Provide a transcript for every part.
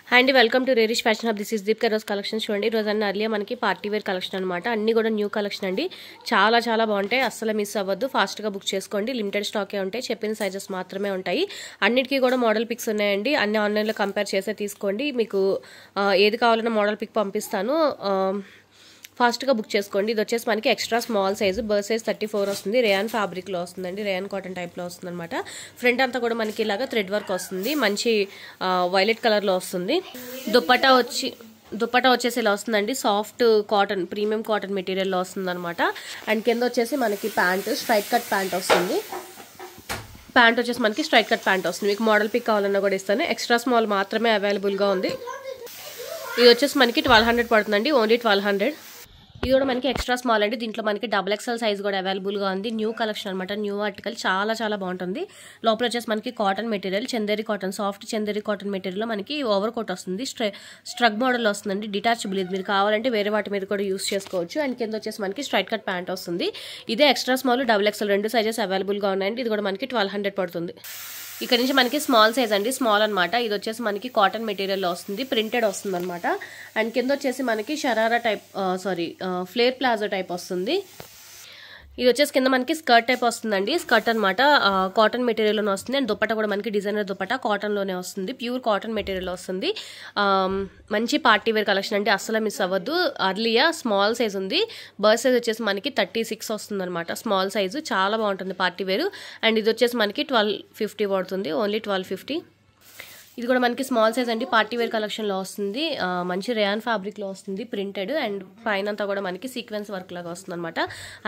Hi అండి, welcome to రేరిష్ fashion hub. This is దీప్ కరోస్ కలెక్షన్. చూడండి, రోజు అన్న అర్లియా మనకి పార్టీ వేర్ కలెక్షన్ అనమాట. అన్ని కూడా న్యూ కలెక్షన్ అండి. చాలా చాలా బాగుంటాయి, అస్సలు మిస్ అవ్వద్దు. ఫాస్ట్గా బుక్ చేసుకోండి. లిమిటెడ్ స్టాకే ఉంటాయి, చెప్పిన సైజెస్ మాత్రమే ఉంటాయి. అన్నిటికీ కూడా మోడల్ పిక్స్ ఉన్నాయండి. అన్ని ఆన్లైన్లో కంపేర్ చేసే తీసుకోండి. మీకు ఏది కావాలన్నా మోడల్ పిక్ పంపిస్తాను. ఫాస్ట్గా బుక్ చేసుకోండి. ఇది వచ్చేసి మనకి extra small size, birth size 34 వస్తుంది. రేయాన్ ఫ్యాబ్రిక్లో వస్తుందండి, రేయాన్ కాటన్ టైప్లో వస్తుంది అనమాట. ఫ్రంట్ అంతా కూడా మనకి ఇలాగా థ్రెడ్ వర్క్ వస్తుంది, మంచి వైలెట్ కలర్లో వస్తుంది. దుప్పటా వచ్చేసి ఇలా వస్తుందండి, సాఫ్ట్ కాటన్, ప్రీమియం కాటన్ మెటీరియల్లో వస్తుంది అనమాట. అండ్ కింద వచ్చేసి మనకి ప్యాంట్, స్ట్రైట్ కట్ ప్యాంట్ వస్తుంది. ప్యాంట్ వచ్చేసి మనకి స్ట్రైట్ కట్ ప్యాంట్ వస్తుంది. మీకు మోడల్ పిక్ కావాలన్నా కూడా ఇస్తాను. ఎక్స్ట్రా స్మాల్ మాత్రమే అవైలబుల్గా ఉంది. ఇది వచ్చేసి మనకి 1200 పడుతుందండి, ఓన్లీ 1200. ఇది కూడా మనకి ఎక్స్ట్రా స్మాల్ అండి. దీంట్లో మనకి XXL సైజ్ కూడా అవైలబుల్గా ఉంది. న్యూ కలెక్షన్ అనమాట, న్యూ ఆర్టికల్, చాలా చాలా బాగుంటుంది. లోపల వచ్చేసి మనకి cotton material, Chanderi cotton, soft Chanderi cotton మెటీరియల్లో మనకి ఓవర్ కోట్ వస్తుంది. స్ట్రగ్ మోడల్ వస్తుందండి, డిటాచబుల్. ఇది మీరు కావాలంటే వేరే వాటి మీద కూడా యూస్ చేసుకోవచ్చు. అండ్ కింద వచ్చేసి మనకి స్ట్రైట్ కట్ ప్యాంట్ వస్తుంది. ఇదే ఎక్స్ట్రా స్మాల్, XXL రెండు సైజెస్ అవైలబుల్గా ఉన్నాయండి. ఇది కూడా మనకి 1200 పడుతుంది. ఇక్కడ నుంచి మనకి స్మాల్ సైజ్ అండి, స్మాల్ అనమాట. ఇది వచ్చేసి మనకి కాటన్ మెటీరియల్లో వస్తుంది, ప్రింటెడ్ వస్తుంది అనమాట. అండ్ కింద వచ్చేసి మనకి sharara type, flare palazzo type వస్తుంది. ఇది వచ్చేసి కింద మనకి స్కర్ట్ టైప్ వస్తుందండి, స్కర్ట్ అనమాట. కాటన్ మెటీరియల్లోనే వస్తుంది. అండ్ దుప్పట కూడా మనకి డిజైనర్ దుప్పట కాటన్లోనే వస్తుంది, ప్యూర్ కాటన్ మెటీరియల్ వస్తుంది. మంచి పార్టీ వేర్ కలెక్షన్ అండి, అస్సలు మిస్ అవ్వద్దు. అర్లియా స్మాల్ సైజ్ ఉంది, బర్త్ సైజ్ వచ్చేసి మనకి 36 వస్తుంది అనమాట. స్మాల్ సైజు చాలా బాగుంటుంది పార్టీ వేరు. అండ్ ఇది వచ్చేసి మనకి 1250 పడుతుంది, ఓన్లీ 1250. ఇది కూడా మనకి స్మాల్ సైజ్ అండి, పార్టీ వేర్ కలెక్షన్లో వస్తుంది. మంచి రేయాన్ ఫ్యాబ్రిక్లో వస్తుంది, ప్రింటెడ్. అండ్ పైన అంతా కూడా మనకి సీక్వెన్స్ వర్క్ లాగా వస్తుంది అనమాట.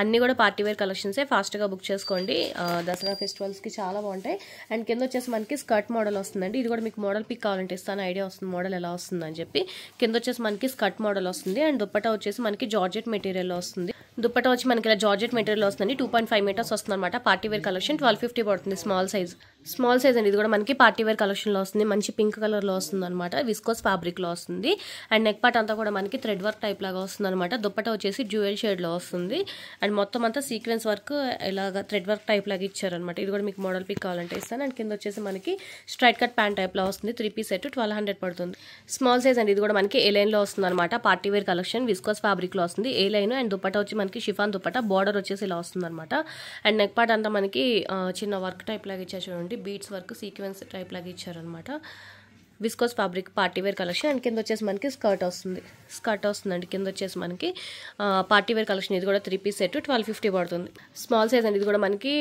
అన్ని కూడా పార్టీ వేర్ కలెక్షన్సే, ఫాస్ట్గా బుక్ చేసుకోండి. దసరా ఫెస్టివల్స్కి చాలా బాగుంటాయి. అండ్ కింద వచ్చేసి మనకి స్కర్ట్ మోడల్ వస్తుందండి. ఇది కూడా మీకు మోడల్ పిక్ కావాలంటే ఇస్తాను, ఐడియా వస్తుంది మోడల్ ఎలా వస్తుంది అని చెప్పి. కింద వచ్చేసి మనకి స్కర్ట్ మోడల్ వస్తుంది. అండ్ దుప్పటా వచ్చేసి మనకి జార్జెట్ మెటీరియల్లో వస్తుంది. దుప్పటా వచ్చి మనకి ఇలా జార్జెట్ మెటీరియల్ వస్తుంది, 2.5 మీటర్స్ వస్తుంది అనమాట. పార్టీ వేర్ కలెక్షన్ 1250 పడుతుంది, స్మాల్ సైజ్ అండి. ఇది కూడా మనకి పార్టీ వేర్ కలెక్షన్లో వస్తుంది, మంచి పింక్ కలర్లో వస్తుంది అనమాట. విస్కోస్ ఫ్యాబ్రిక్లో వస్తుంది. అండ్ నెక్ పార్ట్ అంతా కూడా మనకి థ్రెడ్ వర్క్ టైప్ లాగా వస్తుంది అనమాట. దుప్పటా వచ్చేసి డ్యూయల్ షేడ్లో వస్తుంది. అండ్ మొత్తం అంతా సీక్వెన్స్ వర్క్ ఇలాగా థ్రెడ్ వర్క్ టైప్ లాగా ఇచ్చారనమాట. ఇది కూడా మీకు మోడల్ పిక్ కావాలంటే ఇస్తాను. అండ్ కింద వచ్చేసి మనకి స్ట్రైట్ కట్ ప్యాంట్ టైప్లో వస్తుంది, 3 పీస్ సెట్ 1200 పడుతుంది. స్మాల్ సైజ్ అండి. ఇది కూడా మనకి ఏ లైన్లో వస్తుంది అనమాట. పార్టీ వేర్ కలెక్షన్, విస్కోస్ ఫ్యాబ్రిక్లో వస్తుంది, ఏ లైన్. అండ్ దుప్పటా వచ్చి మనకి షిఫాన్ దుప్పటా, బార్డర్ వచ్చేసి ఇలా వస్తుంది అనమాట. అండ్ నెక్ పార్ట్ అంతా మనకి చిన్న వర్క్ టైప్ లాగా ఇచ్చారు చూడండి, బీట్స్ వర్క్, సీక్వెన్స్ టైప్ లాగా ఇచ్చారనమాట. Viscose fabric party wear collection. And కింద వచ్చేసి మనకి స్కర్ట్ వస్తుందండి. కింద వచ్చేసి మనకి పార్టీ వేర్ కలెక్షన్. ఇది కూడా 3 పీస్ సెట్ 1250 పడుతుంది. స్మాల్ సైజ్ అండి. ఇది కూడా మనకి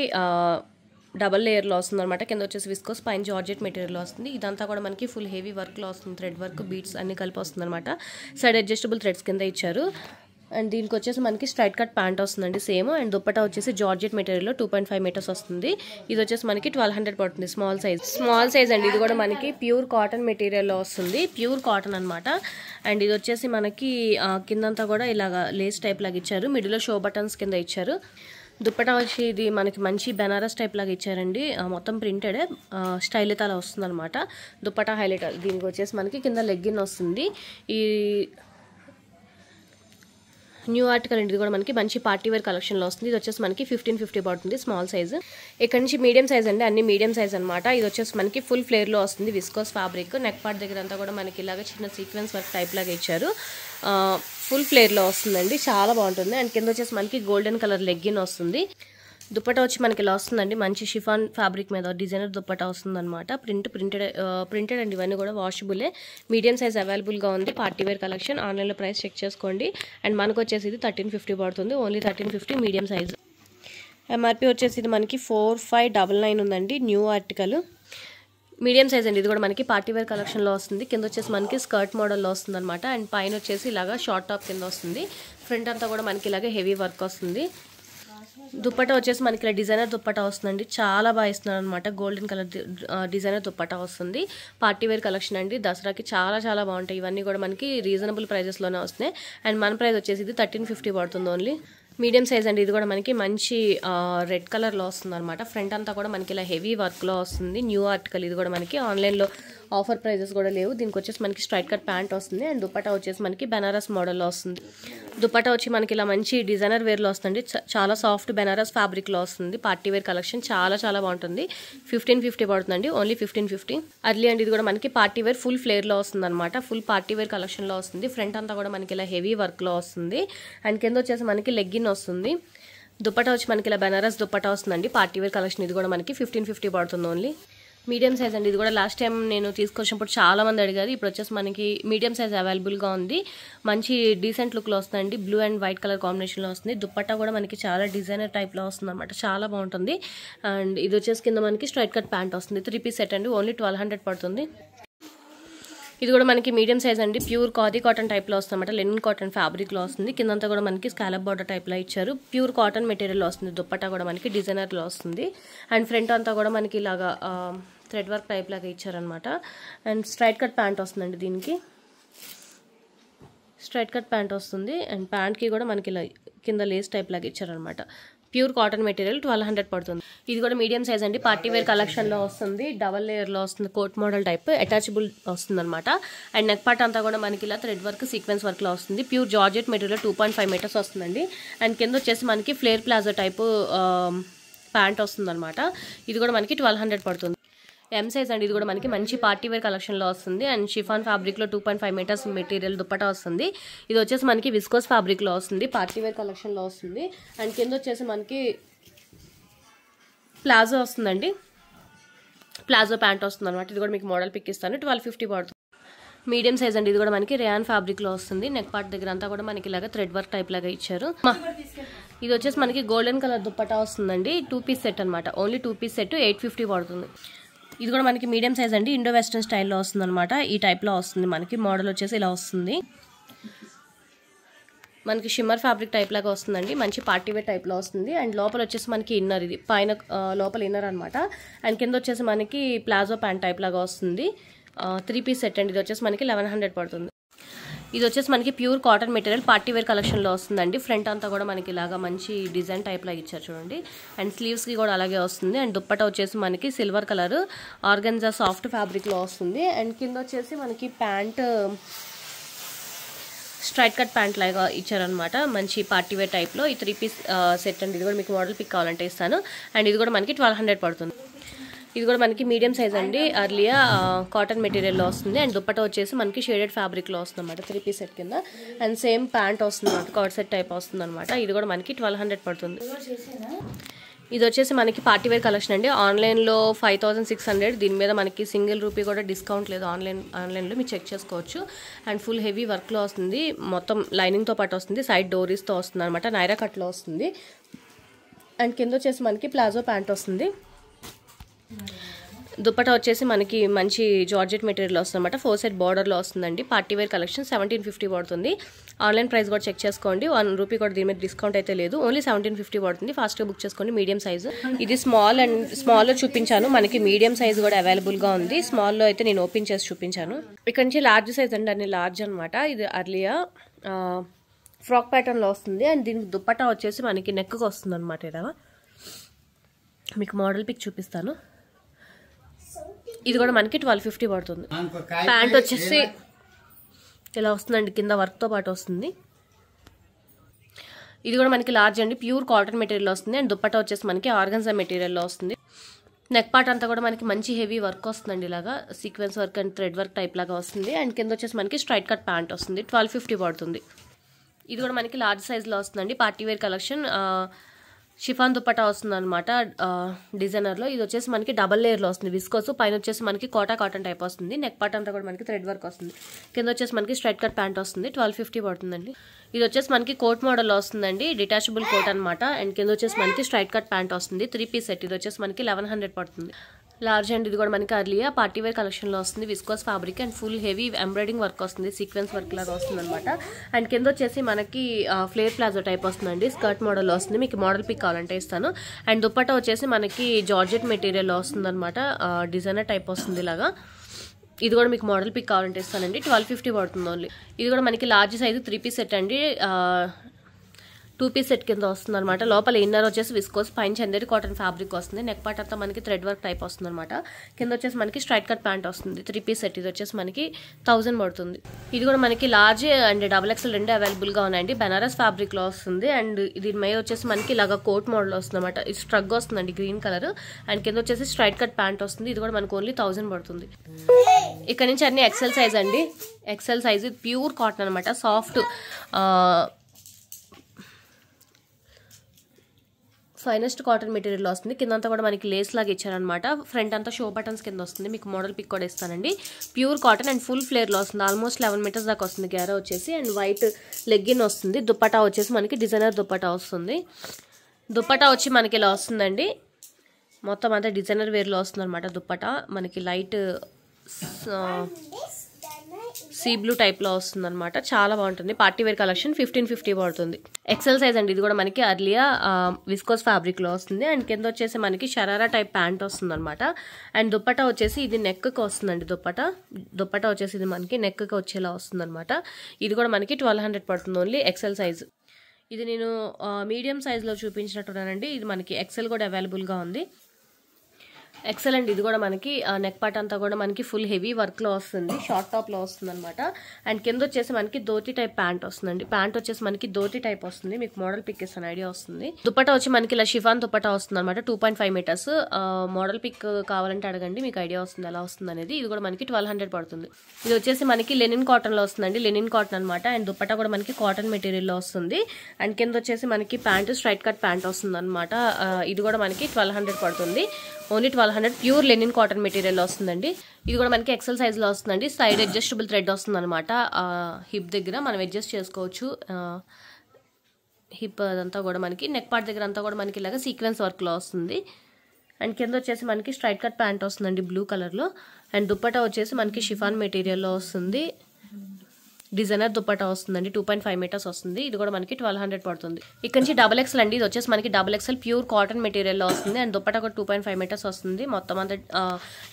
డబల్ లేయర్లో వస్తుంది అనమాట. కింద వచ్చేసి విస్కోస్, పైన జార్జెట్ మెటీరియల్లో వస్తుంది. ఇదంతా కూడా మనకి ఫుల్ హెవీ వర్క్లో వస్తుంది, థ్రెడ్ వర్క్, బీట్స్ అన్ని కలిపి వస్తుంది అనమాట. సైడ్ అడ్జస్టబుల్ థ్రెడ్స్ కింద ఇచ్చారు. అండ్ దీనికి వచ్చేసి మనకి స్ట్రైట్ కట్ ప్యాంట్ వస్తుందండి, సేమ్. అండ్ దుప్పటా వచ్చేసి జార్జెట్ మెటీరియల్లో 2.5 మీటర్స్ వస్తుంది. ఇది వచ్చేసి మనకి 1200 పడుతుంది, స్మాల్ సైజ్ అండి. ఇది కూడా మనకి ప్యూర్ కాటన్ మెటీరియల్లో వస్తుంది, ప్యూర్ కాటన్ అనమాట. అండ్ ఇది వచ్చేసి మనకి కిందంతా కూడా ఇలాగా లేస్ టైప్ లాగా ఇచ్చారు, మిడిల్లో షో బటన్స్ కింద ఇచ్చారు. దుప్పటా వచ్చి ఇది మనకి మంచి బెనారస్ టైప్ లాగా ఇచ్చారండి, మొత్తం ప్రింటెడ్ స్టైల్ అయితే అలా వస్తుంది అనమాట. దుప్పటా హైలైట్. దీనికి వచ్చేసి మనకి కింద లెగ్గిన్ వస్తుంది. ఈ న్యూ ఆర్టికల్ అండి. ఇది కూడా మనకి మంచి పార్టీ వేర్ కలెక్షన్లో వస్తుంది. ఇది వచ్చేసి మనకి 1550 పడుతుంది, స్మాల్ సైజ్. ఇక్కడ నుంచి మీడియం సైజ్ అండి, అన్ని మీడియం సైజ్ అనమాట. ఇది వచ్చేసి మనకి ఫుల్ ఫ్లేర్లో వస్తుంది, విస్కోస్ ఫ్యాబ్రిక్. నెక్ పార్ట్ దగ్గర అంతా కూడా మనకి ఇలాగ చిన్న సీక్వెన్స్ వర్క్ టైప్ లాగా ఇచ్చారు, ఫుల్ ఫ్లేర్లో వస్తుందండి, చాలా బాగుంటుంది. అండ్ కింద వచ్చేసి మనకి గోల్డెన్ కలర్ లెగ్గిన్ వస్తుంది. దుప్పటా వచ్చి మనకి ఇలా వస్తుందండి, మంచి షిఫాన్ ఫ్యాబ్రిక్ మీద డిజైనర్ దుప్పటా వస్తుంది అనమాట. ప్రింటెడ్ అండి. ఇవన్నీ కూడా వాషబులే. మీడియం సైజ్ అవైలబుల్గా ఉంది, పార్టీ వేర్ కలెక్షన్. ఆన్లైన్లో ప్రైస్ చెక్ చేసుకోండి. అండ్ మనకు వచ్చేసి ఇది 1350 పడుతుంది, ఓన్లీ 1350, మీడియం సైజ్. ఎంఆర్పి వచ్చేసి ఇది మనకి 4599 ఉందండి, న్యూ ఆర్టికల్, మీడియం సైజ్ అండి. ఇది కూడా మనకి పార్టీ వేర్ కలెక్షన్లో వస్తుంది. కింద వచ్చేసి మనకి స్కర్ట్ మోడల్లో వస్తుంది అనమాట. అండ్ పైన వచ్చేసి ఇలాగా షార్ట్ టాప్ కింద వస్తుంది. ఫ్రంట్ అంతా కూడా మనకి ఇలాగే హెవీ వర్క్ వస్తుంది. దుప్పటా వచ్చేసి మనకి ఇలా డిజైనర్ దుప్పటా వస్తుందండి, చాలా బాగా ఇస్తున్నారు అనమాట. గోల్డెన్ కలర్ డిజైనర్ దుప్పటా వస్తుంది, పార్టీ వేర్ కలెక్షన్ అండి. దసరాకి చాలా చాలా బాగుంటాయి. ఇవన్నీ కూడా మనకి రీజనబుల్ ప్రైజెస్లోనే వస్తున్నాయి. అండ్ మన ప్రైస్ వచ్చేసి ఇది 1350 పడుతుంది, ఓన్లీ మీడియం సైజ్ అండి. ఇది కూడా మనకి మంచి రెడ్ కలర్లో వస్తుంది అనమాట. ఫ్రంట్ అంతా కూడా మనకి ఇలా హెవీ వర్క్లో వస్తుంది, న్యూ ఆర్టికల్. ఇది కూడా మనకి ఆన్లైన్లో ఆఫర్ ప్రైజెస్ కూడా లేవు. దీనికి వచ్చేసి మనకి స్ట్రైట్ కట్ ప్యాంట్ వస్తుంది అండ్ దుపట్టా వచ్చేసి మనకి బెనారస్ మోడల్లో వస్తుంది. దుపట్టా వచ్చి మనకి ఇలా మంచి డిజైనర్ వేర్లో వస్తుంది. చాలా సాఫ్ట్ బెనారస్ ఫ్యాబ్రిక్లో వస్తుంది. పార్టీ వేర్ కలెక్షన్ చాలా చాలా బాగుంటుంది. 1550 పడుతుందండి, ఓన్లీ 1550. అర్లీ అండ్ ఇది కూడా మనకి పార్టీ వేర్ ఫుల్ ఫ్లేర్లో వస్తుంది అనమాట. ఫుల్ పార్టీ వేర్ కలెక్షన్లో వస్తుంది. ఫ్రంట్ అంతా కూడా మనకి ఇలా హెవీ వర్క్లో వస్తుంది అండ్ కింద వచ్చేసి మనకి లెగ్గిన్ వస్తుంది. దుపట్టా వచ్చి మనకి ఇలా బెనారస్ దుపట్టా వస్తుందండి. పార్టీ వేర్ కలెక్షన్ ఇది కూడా మనకి 1550 పడుతుంది ఓన్లీ. మీడియం సైజ్ అండి. ఇది కూడా లాస్ట్ టైం నేను తీసుకొచ్చినప్పుడు చాలా మంది అడిగారు. ఇప్పుడు వచ్చేసి మనకి మీడియం సైజ్ అవైలబుల్గా ఉంది. మంచి డీసెంట్ లుక్లో వస్తుందండి. బ్లూ అండ్ వైట్ కలర్ కాంబినేషన్లో వస్తుంది. దుపట్టా కూడా మనకి చాలా డిజైనర్ టైప్లో వస్తుంది అనమాట. చాలా బాగుంటుంది. అండ్ ఇది వచ్చేసి కింద మనకి స్ట్రైట్ కట్ ప్యాంట్ వస్తుంది. 3 పీస్ సెట్ అండి, ఓన్లీ 1200 పడుతుంది. ఇది కూడా మనకి మీడియం సైజ్ అండి. ప్యూర్ ఖాదీ కాటన్ టైప్లో వస్తుంది అనమాట. లెనిన్ కాటన్ ఫ్యాబ్రిక్లో వస్తుంది. కిందంతా కూడా మనకి స్కాలప్ బార్డర్ టైప్లో ఇచ్చారు. ప్యూర్ కాటన్ మెటీరియల్లో వస్తుంది. దుపట్టా కూడా మనకి డిజైనర్లో వస్తుంది. అండ్ ఫ్రంట్ అంతా కూడా మనకి ఇలాగా థ్రెడ్ వర్క్ టైప్ లాగా ఇచ్చారనమాట. అండ్ స్ట్రైట్ కట్ ప్యాంట్ వస్తుందండి. దీనికి స్ట్రైట్ కట్ ప్యాంట్ వస్తుంది అండ్ ప్యాంట్కి కూడా మనకి ఇలా కింద లేస్ టైప్ లాగా ఇచ్చారనమాట. ప్యూర్ కాటన్ మెటీరియల్ 1200 పడుతుంది. ఇది కూడా మీడియం సైజ్ అండి. పార్టీ వేర్ కలెక్షన్లో వస్తుంది. డబల్ లేయర్లో వస్తుంది. కోట్ మోడల్ టైప్ అటాచబుల్ వస్తుంది అనమాట. అండ్ నెక్ పార్ట్ అంతా కూడా మనకి ఇలా థ్రెడ్ వర్క్ సీక్వెన్స్ వర్క్లో వస్తుంది. ప్యూర్ జార్జెట్ మెటీరియల్ 2.5 మీటర్స్ వస్తుందండి. అండ్ కింద వచ్చేసి మనకి ఫ్లేర్ ప్లాజో టైపు ప్యాంట్ వస్తుంది అనమాట. ఇది కూడా మనకి 1200 పడుతుంది. ఎం సైజ్ అండి. ఇది కూడా మనకి మంచి పార్టీ వేర్ కలెక్షన్లో వస్తుంది. అండ్ షిఫాన్ ఫ్యాబ్రిక్లో 2.5 మీటర్స్ మెటీరియల్ దుపట్టా వస్తుంది. ఇది వచ్చేసి మనకి విస్కోస్ ఫ్యాబ్రిక్లో వస్తుంది. పార్టీ వేర్ కలెక్షన్లో వస్తుంది. అండ్ కింద వచ్చేసి మనకి ప్లాజో వస్తుందండి. ప్లాజో ప్యాంట్ వస్తుంది అనమాట. ఇది కూడా మీకు మోడల్ పిక్ ఇస్తాను. 1250 పడుతుంది. మీడియం సైజ్ అండి. ఇది కూడా మనకి రేయాన్ ఫ్యాబ్రిక్లో వస్తుంది. నెక్ పార్ట్ దగ్గర అంతా కూడా మనకి ఇలాగా థ్రెడ్ వర్క్ టైప్ లాగా ఇచ్చారు. ఇది వచ్చేసి మనకి గోల్డెన్ కలర్ దుపట్టా వస్తుందండి. 2 పీస్ సెట్ అనమాట. ఓన్లీ 2 పీస్ సెట్ 850 పడుతుంది. ఇది కూడా మనకి మీడియం సైజ్ అండి. ఇండో వెస్టర్న్ స్టైల్లో వస్తుంది అనమాట. ఈ టైప్లో వస్తుంది మనకి. మోడల్ వచ్చేసి ఇలా వస్తుంది. మనకి షిమ్మర్ ఫ్యాబ్రిక్ టైప్ లాగా వస్తుందండి. మంచి పార్టీ వేర్ టైప్లో వస్తుంది. అండ్ లోపల వచ్చేసి మనకి ఇన్నర్, ఇది పైన లోపల ఇన్నర్ అనమాట. అండ్ కింద వచ్చేసి మనకి ప్లాజో ప్యాంట్ టైప్ లాగా వస్తుంది. 3 పీస్ సెట్ అండి. ఇది వచ్చేసి మనకి 1100 పడుతుంది. ఇది వచ్చేసి మనకి pure cotton material party wear కలెక్షన్లో వస్తుందండి. ఫ్రంట్ అంతా కూడా మనకి ఇలాగా మంచి డిజైన్ టైప్ లాగా ఇచ్చారు చూడండి. అండ్ స్లీవ్స్కి కూడా అలాగే వస్తుంది. అండ్ దుప్పట్టా వచ్చేసి మనకి సిల్వర్ కలర్ ఆర్గన్జా సాఫ్ట్ ఫ్యాబ్రిక్లో వస్తుంది. అండ్ కింద వచ్చేసి మనకి ప్యాంట్ స్ట్రైట్ కట్ ప్యాంట్ లాగా ఇచ్చారనమాట. మంచి పార్టీ వేర్ టైప్లో. ఈ 3 పీస్ సెట్ అండి. ఇది కూడా మీకు మోడల్ పిక్ కావాలంటే ఇస్తాను. అండ్ ఇది కూడా మనకి 1200 పడుతుంది. ఇది కూడా మనకి మీడియం సైజ్ అండి. అర్లియా కాటన్ మెటీరియల్లో వస్తుంది. అండ్ దుపట్టా వచ్చేసి మనకి షేడెడ్ ఫ్యాబ్రిక్లో వస్తుంది అనమాట. 3 పీస్ సెట్ కింద. అండ్ సేమ్ ప్యాంట్ వస్తుంది అనమాట. కార్డ్ సెట్ టైప్ వస్తుంది అనమాట. ఇది కూడా మనకి 1200 పడుతుంది. ఇది వచ్చేసి మనకి పార్టీ వేర్ కలెక్షన్ అండి. ఆన్లైన్లో 5600. దీని మీద మనకి సింగిల్ రూపీ కూడా డిస్కౌంట్ లేదు. ఆన్లైన్లో మీరు చెక్ చేసుకోవచ్చు. అండ్ ఫుల్ హెవీ వర్క్లో వస్తుంది. మొత్తం లైనింగ్తో పాటు వస్తుంది. సైడ్ డోరీస్తో వస్తుంది అనమాట. నైరా కట్లో వస్తుంది. అండ్ కింద వచ్చేసి మనకి ప్లాజో ప్యాంట్ వస్తుంది. దుపట్టా వచ్చేసి మనకి మంచి జార్జెట్ మెటీరియల్ వస్తుంది అనమాట. 4 సెట్ బార్డర్లో వస్తుందండి. పార్టీ వేర్ కలెక్షన్ 1750 పడుతుంది. ఆన్లైన్ ప్రైస్ కూడా చెక్ చేసుకోండి. 1 రూపీ కూడా దీని మీద డిస్కౌంట్ అయితే లేదు. ఓన్లీ 1750 పడుతుంది. ఫాస్ట్గా బుక్ చేసుకోండి. మీడియం సైజు ఇది. స్మాల్లో చూపించాను. మనకి మీడియం సైజ్ కూడా అవైలబుల్గా ఉంది. స్మాల్లో అయితే నేను ఓపెన్ చేసి చూపించాను. ఇక్కడ నుంచి లార్జ్ సైజ్ అండి. అన్ని లార్జ్ అనమాట. ఇది అర్లియా ఫ్రాక్ ప్యాటర్న్లో వస్తుంది. అండ్ దీనికి దుపట్టా వచ్చేసి మనకి నెక్కి వస్తుంది అనమాట. ఇలా మీకు మోడల్ పిక్ చూపిస్తాను. ఇది కూడా మనకి 1250 పడుతుంది. ప్యాంట్ వచ్చేసి ఇలా వస్తుందండి. కింద వర్క్తో పాటు వస్తుంది. ఇది కూడా మనకి లార్జ్ అండి. ప్యూర్ కాటన్ మెటీరియల్ వస్తుంది. అండ్ దుపట్టా వచ్చేసి మనకి ఆర్గన్జా మెటీరియల్లో వస్తుంది. నెక్ పార్ట్ అంతా కూడా మనకి మంచి హెవీ వర్క్ వస్తుందండి. ఇలాగా sequence work and thread work type లాగా వస్తుంది. అండ్ కింద వచ్చేసి మనకి స్ట్రైట్ కట్ ప్యాంట్ వస్తుంది. 1250 పడుతుంది. ఇది కూడా మనకి లార్జ్ సైజ్లో వస్తుందండి. Party wear collection. Chiffon dupatta వస్తుంది అనమాట. డిజైనర్లో. ఇది వచ్చేసి మనకి డబల్ లేయర్లో వస్తుంది. విస్కోస్ పైన వచ్చేసి మనకి కోటా కాటన్ టైప్ వస్తుంది. నెక్ పార్ట్ అంతా కూడా మనకి థ్రెడ్ వర్క్ వస్తుంది. కింద వచ్చేసి మనకి స్ట్రైట్ కట్ ప్యాంట్ వస్తుంది. 1250 పడుతుందండి. ఇది వచ్చేసి మనకి కోట్ మోడల్లో వస్తుందండి. డిటాచబుల్ కోట్ అనమాట. అండ్ కింద వచ్చేసి మనకి స్ట్రైట్ కట్ ప్యాంట్ వస్తుంది. 3 పీస్ సెట్. ఇది వచ్చేసి మనకి 1100 పడుతుంది. లార్జ్ అండ్ ఇది కూడా మనకి అర్లియా పార్టీ వేర్ కలెక్షన్లో వస్తుంది. Viscose fabric and full heavy embroidering work వస్తుంది. సీక్వెన్స్ వర్క్ లాగా వస్తుంది అనమాట. అండ్ కింద వచ్చేసి మనకి ఫ్లేర్ ప్లాజో టైప్ వస్తుందండి. స్కర్ట్ మోడల్లో వస్తుంది. మీకు మోడల్ పిక్ కావాలంటే ఇస్తాను. అండ్ దుపట్టా వచ్చేసి మనకి జార్జెట్ మెటీరియల్లో వస్తుంది అనమాట. డిజైనర్ టైప్ వస్తుంది ఇలాగా. ఇది కూడా మీకు మోడల్ పిక్ కావాలంటే ఇస్తానండి. 1250 పడుతుంది ఓన్లీ. ఇది కూడా మనకి లార్జ్ సైజు 3 పీస్ సెట్ అండి. 2 పీస్ సెట్ కింద వస్తుంది అనమాట. లోపల ఇన్నర్ వచ్చేసి విస్కోస్, పైన చందేరి కాటన్ ఫ్యాబ్రిక్ వస్తుంది. నెక్ పార్ట్ అంతా మనకి థ్రెడ్ వర్క్ టైప్ వస్తుంది అనమాట. కింద వచ్చేసి మనకి స్ట్రైట్ కట్ ప్యాంట్ వస్తుంది. 3 పీస్ సెట్. ఇది వచ్చేసి మనకి 1000 పడుతుంది. ఇది కూడా మనకి లార్జ్ అండ్ XXL రెండు అవైలబుల్గా ఉన్నాయండి. బెనారస్ ఫ్యాబ్రిక్లో వస్తుంది. అండ్ దీని మీద వచ్చేసి మనకి ఇలాగా కోట్ మోడల్ వస్తుంది అనమాట. ఇది స్ట్రగ్ వస్తుందండి గ్రీన్ కలర్. అండ్ కింద వచ్చేసి స్ట్రైట్ కట్ ప్యాంట్ వస్తుంది. ఇది కూడా మనకు ఓన్లీ 1000 పడుతుంది. ఇక్కడ నుంచి అన్ని XL సైజ్ అండి. XL సైజ్ ప్యూర్ కాటన్ అనమాట. సాఫ్ట్ ఫైనెస్ట్ కాటన్ మెటీరియల్ వస్తుంది. కిందంతా కూడా మనకి లేస్ లాగా ఇచ్చారనమాట. ఫ్రంట్ అంతా షో బటన్స్ కింద వస్తుంది. మీకు మోడల్ పిక్ కూడా ఇస్తానండి. ప్యూర్ కాటన్ అండ్ ఫుల్ ఫ్లేర్లో వస్తుంది. ఆల్మోస్ట్ 11 మీటర్స్ దాకా వస్తుంది గ్యారా వచ్చేసి. అండ్ వైట్ లెగ్గిన్ వస్తుంది. దుప్పటా వచ్చేసి మనకి డిజైనర్ దుప్పటా వస్తుంది. దుప్పటా వచ్చి మనకి ఇలా వస్తుందండి. మొత్తం అంతా డిజైనర్ వేర్లో వస్తుంది అనమాట. దుప్పటా మనకి లైట్ సీ బ్లూ టైప్లో వస్తుంది అనమాట. చాలా బాగుంటుంది. పార్టీ వేర్ కలెక్షన్ 1550 పడుతుంది. XL సైజ్ అండి. ఇది కూడా మనకి అర్లియా విస్కోస్ ఫ్యాబ్రిక్లో వస్తుంది. అండ్ కింద వచ్చేసి మనకి షరారా టైప్ ప్యాంట్ వస్తుంది అనమాట. అండ్ దుప్పటా వచ్చేసి ఇది నెక్కి వస్తుందండి. దుప్పటా వచ్చేసి ఇది మనకి నెక్కి వచ్చేలా వస్తుంది అనమాట. ఇది కూడా మనకి 1200 పడుతుంది ఓన్లీ XL సైజ్. ఇది నేను మీడియం సైజ్లో చూపించినట్టున్నానండి. ఇది మనకి XL కూడా అవైలబుల్గా ఉంది. XL అండి. ఇది కూడా మనకి నెక్ పార్ట్ అంతా కూడా మనకి ఫుల్ హెవీ వర్క్లో వస్తుంది. షార్ట్ టాప్లో వస్తుంది అనమాట. అండ్ కింద వచ్చేసి మనకి ధోతి టైప్ ప్యాంట్ వస్తుందండి. ప్యాంట్ వచ్చేసి మనకి ధోతి టైప్ వస్తుంది. మీకు మోడల్ పిక్ ఇస్తాను, ఐడియా వస్తుంది. దుప్పటా వచ్చి మనకి ఇలా షిఫాన్ దుప్పటా వస్తుంది అనమాట. 2.5 మీటర్స్. మోడల్ పిక్ కావాలంటే అడగండి, మీకు ఐడియా వస్తుంది ఎలా వస్తుంది అనేది. ఇది కూడా మనకి 1200 పడుతుంది. ఇది వచ్చేసి మనకి లెనిన్ కాటన్లో వస్తుందండి. లెనిన్ కాటన్ అనమాట. అండ్ దుప్పటా కూడా మనకి కాటన్ మెటీరియల్లో వస్తుంది. అండ్ కింద వచ్చేసి మనకి ప్యాంట్ స్ట్రైట్ కట్ ప్యాంట్ వస్తుంది అనమాట. ఇది కూడా మనకి 1200 పడుతుంది. Only 1200. Pure linen cotton material వస్తుందండి. ఇది కూడా మనకి XL సైజ్లో వస్తుందండి. సైడ్ అడ్జస్టబుల్ థ్రెడ్ వస్తుంది అనమాట. హిప్ దగ్గర మనం అడ్జస్ట్ చేసుకోవచ్చు. హిప్ అదంతా కూడా మనకి నెక్ పార్ట్ దగ్గర అంతా కూడా మనకి ఇలాగ సీక్వెన్స్ వర్క్లో వస్తుంది. అండ్ కింద వచ్చేసి మనకి స్ట్రైట్ కట్ ప్యాంట్ వస్తుందండి బ్లూ కలర్లో. అండ్ దుప్పటా వచ్చేసి మనకి షిఫాన్ మెటీరియల్లో వస్తుంది. డిజైనర్ దుప్పటా వస్తుందండి. 2.5 మీటర్స్ వస్తుంది. ఇది కూడా మనకి 1200 పడుతుంది. ఇక్కడ నుంచి XXL అండి. ఇది వచ్చేసి మనకి XXL ప్యూర్ కాటన్ మెటీరియల్లో వస్తుంది. అండ్ దుప్పటా కూడా 2.5 మీటర్స్ వస్తుంది. మొత్తం అంతా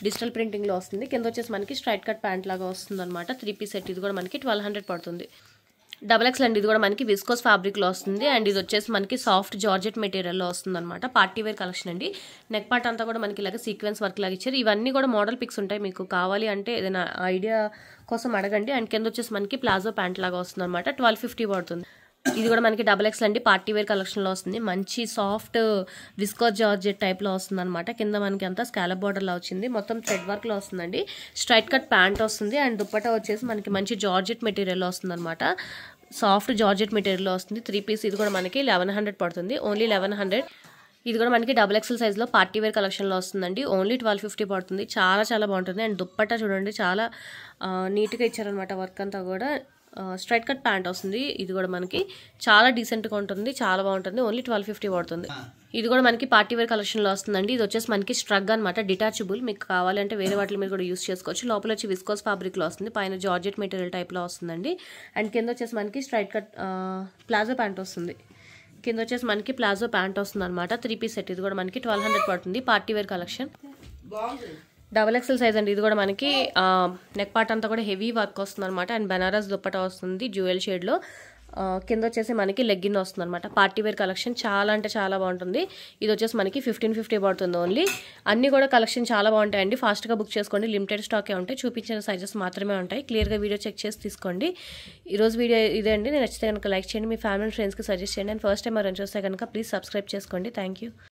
డిజిటల్ ప్రింటింగ్లో వస్తుంది. కింద వచ్చేసి మనకి స్ట్రైట్ కట్ ప్యాంట్ లాగా వస్తుంది అనమాట. 3 పీస్ సెట్. ఇది కూడా మనకి 1200 పడుతుంది. XXL అండి. ఇది కూడా మనకి విస్కోస్ ఫ్యాబ్రిక్లో వస్తుంది. అండ్ ఇది వచ్చేసి మనకి సాఫ్ట్ జార్జెట్ మెటీరియల్లో వస్తుంది అనమాట. పార్టీ వేర్ కలెక్షన్ అండి. నెక్ పార్ట్ అంతా కూడా మనకి ఇలాగ సీక్వెన్స్ వర్క్ లాగా ఇచ్చారు. ఇవన్నీ కూడా మోడల్ పిక్స్ ఉంటాయి. మీకు కావాలి అంటే ఏదైనా ఐడియా కోసం అడగండి. అండ్ కింద వచ్చేసి మనకి ప్లాజో ప్యాంట్ లాగా వస్తుంది అనమాట. 1250 పడుతుంది. ఇది కూడా మనకి XXL అండి. పార్టీ వేర్ కలెక్షన్లో వస్తుంది. మంచి సాఫ్ట్ విస్కోస్ జార్జెట్ టైప్లో వస్తుంది అనమాట. కింద మనకి అంతా స్కాలప్ బార్డర్లో వచ్చింది. మొత్తం థ్రెడ్ వర్క్లో వస్తుందండి. స్ట్రైట్ కట్ ప్యాంట్ వస్తుంది. అండ్ దుప్పటా వచ్చేసి మనకి మంచి జార్జెట్ మెటీరియల్లో వస్తుంది అనమాట. సాఫ్ట్ జార్జెట్ మెటీరియల్లో వస్తుంది. 3 పీస్. ఇది కూడా మనకి 1100 పడుతుంది. ఓన్లీ 1100. ఇది కూడా మనకి XXL సైజ్లో పార్టీ వేర్ కలెక్షన్లో వస్తుందండి. ఓన్లీ 1250 పడుతుంది. చాలా చాలా బాగుంటుంది. అండ్ దుప్పట్టా చూడండి చాలా నీట్గా ఇచ్చారనమాట. వర్క్ అంతా కూడా స్ట్రైట్ కట్ ప్యాంట్ వస్తుంది. ఇది కూడా మనకి చాలా డీసెంట్గా ఉంటుంది. చాలా బాగుంటుంది. ఓన్లీ 1250 పడుతుంది. ఇది కూడా మనకి పార్టీ వేర్ కలెక్షన్లో వస్తుందండి. ఇది వచ్చేసి మనకి స్ట్రగ్ అనమాట. డిటాచబుల్. మీకు కావాలంటే వేరే వాటి మీద కూడా యూస్ చేసుకోవచ్చు. లోపల వచ్చి విస్కోస్ ఫ్యాబ్రిక్లో వస్తుంది. పైన జార్జెట్ మెటీరియల్ టైప్లో వస్తుందండి. అండ్ కింద వచ్చేసి మనకి స్ట్రైట్ కట్ ప్లాజో ప్యాంట్ వస్తుంది. కింద వచ్చేసి మనకి ప్లాజో ప్యాంట్ వస్తుంది అనమాట. 3 పీస్ సెట్. ఇది కూడా మనకి 1200 పడుతుంది. Party wear collection. XXL size అండి. ఇది కూడా మనకి నెక్ పార్ట్ అంతా కూడా హెవీ వర్క్ వస్తుంది అనమాట. అండ్ బెనారస్ దుప్పటా వస్తుంది జ్యువెల్ షేడ్లో. కింద వచ్చేసి మనకి లెగ్గిన్ వస్తుంది అనమాట. పార్టీ వేర్ కలెక్షన్ చాలా అంటే చాలా బాగుంటుంది. ఇది వచ్చేసి మనకి 1550 పడుతుంది ఓన్లీ. అన్నీ కూడా కలెక్షన్ చాలా బాగుంటాయండి. ఫాస్ట్గా బుక్ చేసుకోండి. లిమిటెడ్ స్టాకే ఉంటాయి. చూపించిన సైజెస్ మాత్రమే ఉంటాయి. క్లియర్గా వీడియో చెక్ చేసి తీసుకోండి. ఈరోజు వీడియో ఇదే అండి. నేను నచ్చితే కనుక లైక్ చేయండి. మీ ఫ్యామిలీ ఫ్రెండ్స్కి సజెస్ట్ చేయండి. అండ్ ఫస్ట్ టైం ఎవరైనా చూస్తే కనుక ప్లీజ్ సబ్స్క్రైబ్ చేసుకోండి. Thank you.